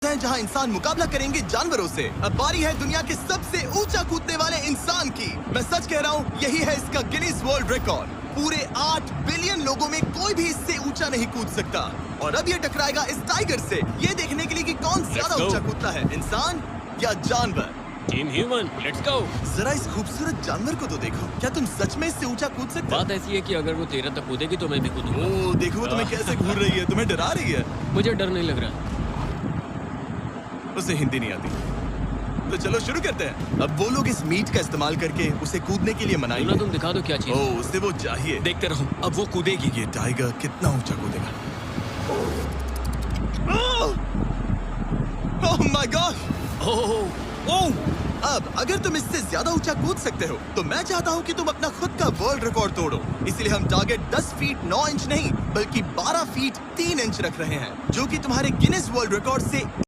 हैं जहां इंसान मुकाबला करेंगे जानवरों से। अब बारी है दुनिया के सबसे ऊंचा कूदने वाले इंसान की। मैं सच कह रहा हूं, यही है इसका गिनीज वर्ल्ड रिकॉर्ड। पूरे 8 बिलियन लोगों में कोई भी इससे ऊंचा नहीं कूद सकता। और अब ये टकराएगा इस टाइगर से, ये देखने के लिए कि कौन ज्यादा ऊंचा कूदता है, इंसान या जानवर। Team human, let's go. जरा इस खूबसूरत जानवर को तो देखो, क्या तुम सच में इससे ऊंचा कूद सकते हो? बात ऐसी है कि अगर वो 13 तक कूदेगी तो मैं भी कूदूंगा। ओ, देखो वो तुम्हें कैसे घूर रही है, तुम्हें डरा रही है। मुझे डर नहीं लग रहा। उसे हिंदी नहीं आती, तो चलो शुरू करते हैं। अब वो लोग इस मीट का इस्तेमाल करके उसे कूदने के लिए मनाएंगे। तुम दिखा दो क्या चीज। ओह, उसे वो चाहिए। देखते रहो, अब वो कूदेगी। ये टाइगर कितना ऊंचा कूदेगा। Oh my God. ओह, अब अगर तुम इससे ज्यादा ऊंचा कूद सकते हो तो मैं चाहता हूं कि तुम अपना खुद का वर्ल्ड रिकॉर्ड तोड़ो। इसलिए हम टारगेट 10 फीट 9 इंच नहीं बल्कि 12 फीट 3 इंच रख रहे हैं, जो कि तुम्हारे गिनीज वर्ल्ड रिकॉर्ड से